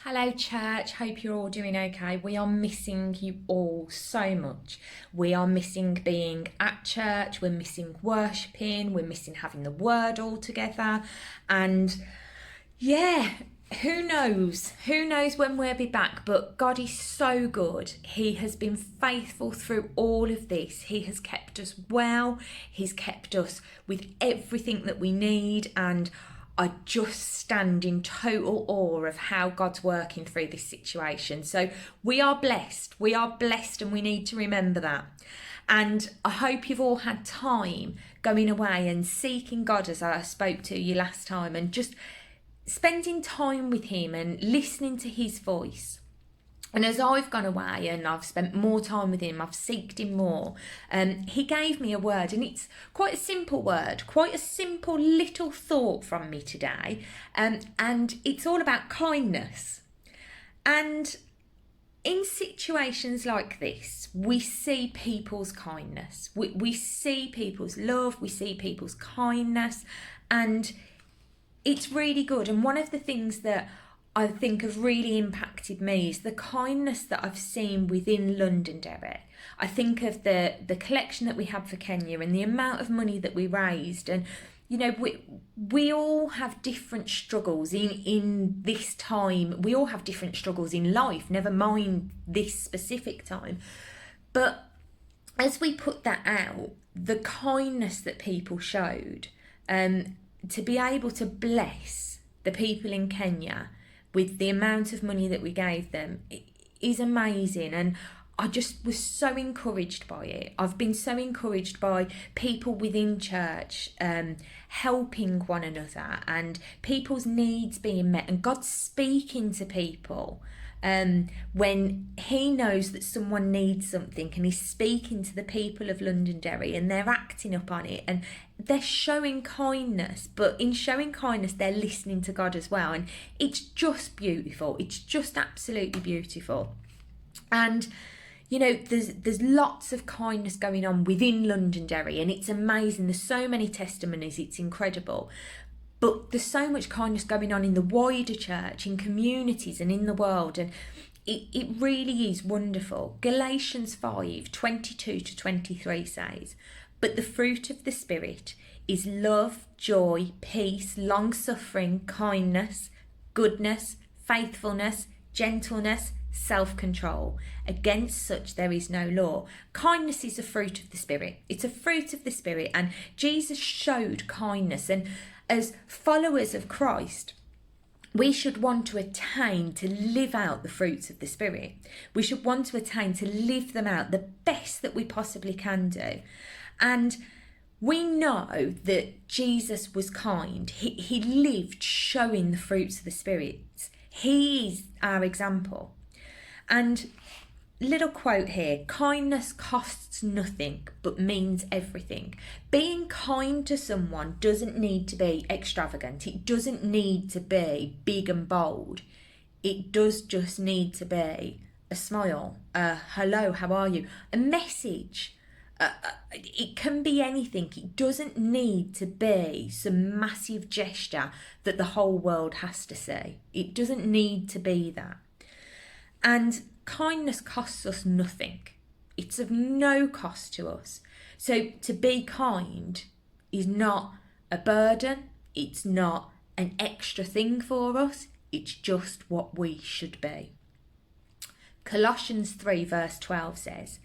Hello, church. Hope you're all doing okay. We are missing you all so much. We are missing being at church, we're missing worshipping, we're missing having the word all together. And yeah, who knows? Who knows when we'll be back? But God is so good. He has been faithful through all of this. He has kept us well, He's kept us with everything that we need. And I just stand in total awe of how God's working through this situation. So we are blessed. We are blessed, and we need to remember that. And I hope you've all had time going away and seeking God, as I spoke to you last time, and just spending time with Him and listening to His voice. And as I've gone away and I've spent more time with Him, I've seeked Him more, He gave me a word, and it's quite a simple word, quite a simple little thought from me today, and it's all about kindness. And in situations like this, we see people's kindness, we see people's love, we see people's kindness, and it's really good. And one of the things that I think have really impacted me is the kindness that I've seen within Londonderry. I think of the collection that we had for Kenya and the amount of money that we raised. And, you know, we all have different struggles in this time. We all have different struggles in life, never mind this specific time. But as we put that out, the kindness that people showed, to be able to bless the people in Kenya with the amount of money that we gave them, it is amazing. And I just was so encouraged by it. I've been so encouraged by people within church helping one another and people's needs being met, and God speaking to people when He knows that someone needs something, and He's speaking to the people of Londonderry and they're acting up on it and they're showing kindness. But in showing kindness, they're listening to God as well, and it's just beautiful. It's just absolutely beautiful. And you know, there's lots of kindness going on within Londonderry, and it's amazing. There's so many testimonies, it's incredible. But there's so much kindness going on in the wider church, in communities and in the world, and it really is wonderful. Galatians 5:22-23 says, "But the fruit of the Spirit is love, joy, peace, long-suffering, kindness, goodness, faithfulness, gentleness, self-control. Against such there is no law." Kindness is a fruit of the Spirit. It's a fruit of the Spirit, and Jesus showed kindness. And as followers of Christ, we should want to attain to live out the fruits of the Spirit. We should want to attain to live them out the best that we possibly can do. And we know that Jesus was kind. He lived showing the fruits of the Spirit. He is our example. And little quote here: kindness costs nothing but means everything. Being kind to someone doesn't need to be extravagant. It doesn't need to be big and bold. It does just need to be a smile, a hello, how are you, a message. It can be anything. It doesn't need to be some massive gesture that the whole world has to see. It doesn't need to be that. And kindness costs us nothing. It's of no cost to us. So to be kind is not a burden. It's not an extra thing for us. It's just what we should be. Colossians 3:12 says,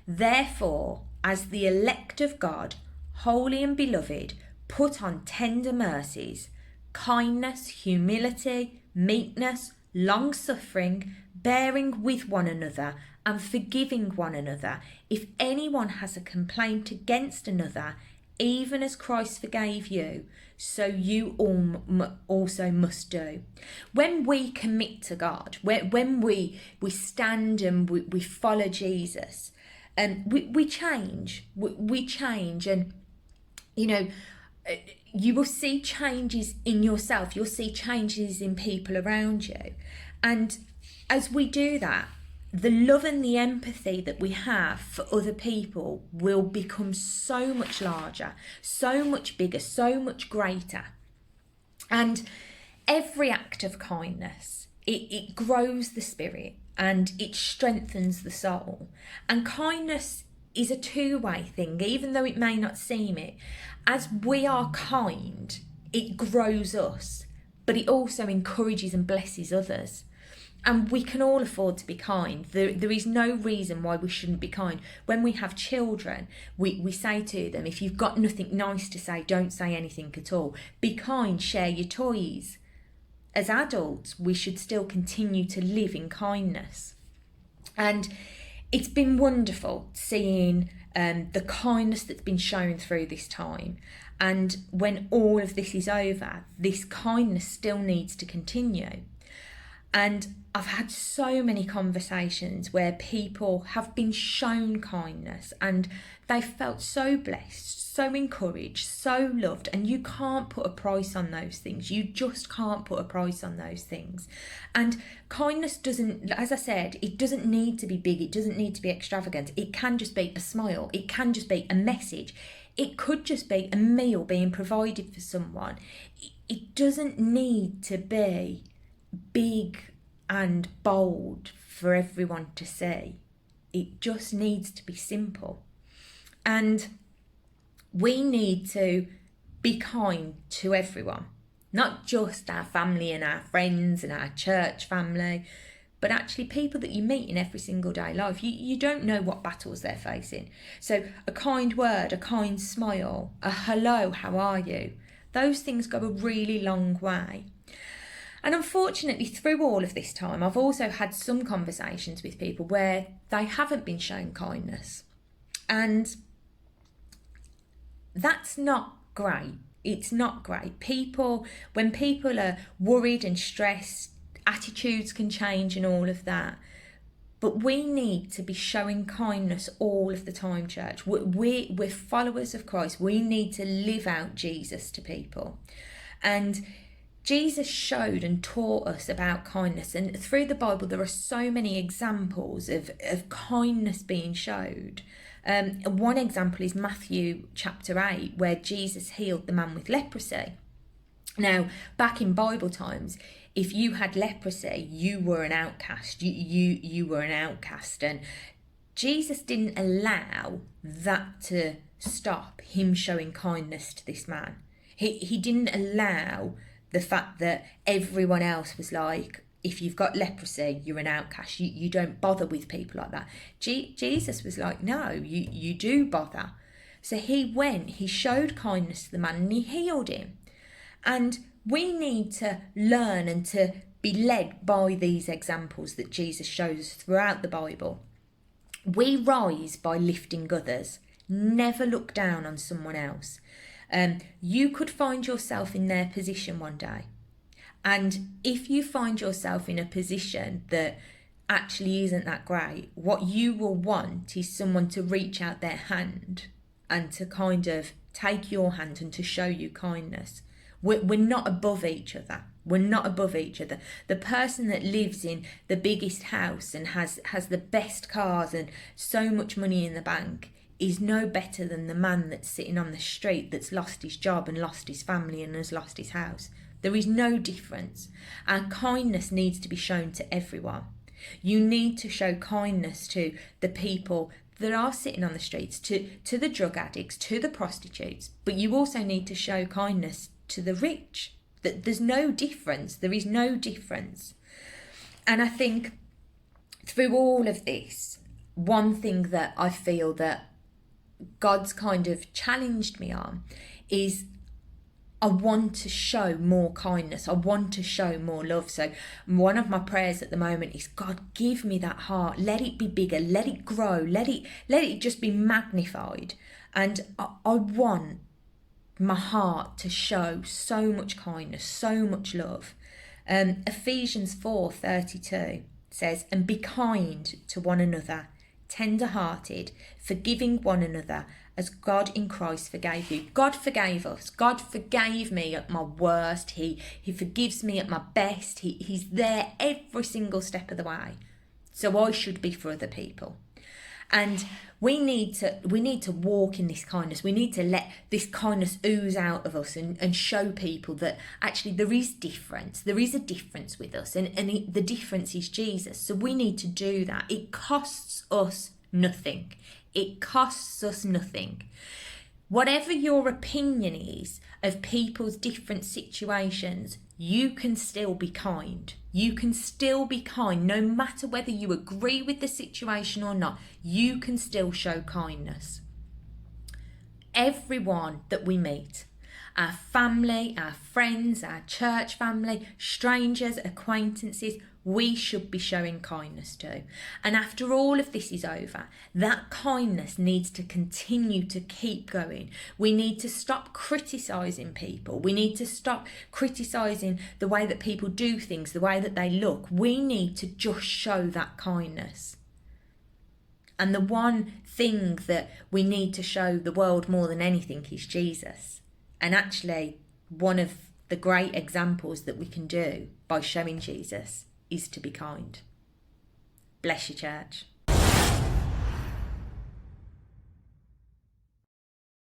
"Therefore, as the elect of God, holy and beloved, put on tender mercies, kindness, humility, meekness, long-suffering, bearing with one another and forgiving one another. If anyone has a complaint against another, even as Christ forgave you, so you also must do." When we commit to God, when we stand and we follow Jesus, we change. We change, and you know, you will see changes in yourself. You'll see changes in people around you. And as we do that, the love and the empathy that we have for other people will become so much larger, so much bigger, so much greater. And every act of kindness it grows the spirit and it strengthens the soul. And kindness is a two-way thing, even though it may not seem it. As we are kind, it grows us, but it also encourages and blesses others. And we can all afford to be kind. There is no reason why we shouldn't be kind. When we have children, we say to them, if you've got nothing nice to say, don't say anything at all. Be kind, share your toys. As adults, we should still continue to live in kindness. And it's been wonderful seeing the kindness that's been shown through this time. And when all of this is over, this kindness still needs to continue. And I've had so many conversations where people have been shown kindness and they felt so blessed, so encouraged, so loved. And you can't put a price on those things. You just can't put a price on those things. And kindness doesn't, as I said, it doesn't need to be big. It doesn't need to be extravagant. It can just be a smile. It can just be a message. It could just be a meal being provided for someone. It doesn't need to be big and bold for everyone to see. It just needs to be simple. And we need to be kind to everyone, not just our family and our friends and our church family, but actually people that you meet in every single day life. You don't know what battles they're facing. So a kind word, a kind smile, a hello, how are you? Those things go a really long way. And unfortunately, through all of this time, I've also had some conversations with people where they haven't been shown kindness. And that's not great. It's not great. When people are worried and stressed, attitudes can change and all of that. But we need to be showing kindness all of the time, church. We're followers of Christ. We need to live out Jesus to people. And Jesus showed and taught us about kindness, and through the Bible there are so many examples of kindness being showed. One example is Matthew chapter 8, where Jesus healed the man with leprosy. Now, back in Bible times, if you had leprosy, you were an outcast. You were an outcast, and Jesus didn't allow that to stop him showing kindness to this man. He didn't allow the fact that everyone else was like, if you've got leprosy, you're an outcast. You don't bother with people like that. Jesus was like, no, you do bother. So he showed kindness to the man and he healed him. And we need to learn and to be led by these examples that Jesus shows throughout the Bible. We rise by lifting others. Never look down on someone else. You could find yourself in their position one day. And if you find yourself in a position that actually isn't that great, what you will want is someone to reach out their hand and to kind of take your hand and to show you kindness. We're not above each other. We're not above each other. The person that lives in the biggest house and has the best cars and so much money in the bank is no better than the man that's sitting on the street that's lost his job and lost his family and has lost his house. There is no difference. And kindness needs to be shown to everyone. You need to show kindness to the people that are sitting on the streets, to the drug addicts, to the prostitutes, but you also need to show kindness to the rich. That there's no difference. There is no difference. And I think through all of this, one thing that I feel that God's kind of challenged me on is I want to show more kindness. I want to show more love. So one of my prayers at the moment is, God, give me that heart. Let it be bigger. Let it grow. Let it just be magnified. And I want my heart to show so much kindness, so much love. Ephesians 4:32 says, and be kind to one another, tender-hearted, forgiving one another as God in Christ forgave you. God forgave us. God forgave me at my worst. He forgives me at my best. He's there every single step of the way. So I should be for other people. And we need to walk in this kindness. We need to let this kindness ooze out of us and show people that actually there is difference. There is a difference with us, and the difference is Jesus. So we need to do that. It costs us nothing. It costs us nothing. Whatever your opinion is of people's different situations, you can still be kind. You can still be kind, no matter whether you agree with the situation or not. You can still show kindness. Everyone that we meet, our family, our friends, our church family, strangers, acquaintances, we should be showing kindness to. And after all of this is over, that kindness needs to continue to keep going. We need to stop criticising people. We need to stop criticising the way that people do things, the way that they look. We need to just show that kindness. And the one thing that we need to show the world more than anything is Jesus. And actually, one of the great examples that we can do by showing Jesus is to be kind. Bless you, church.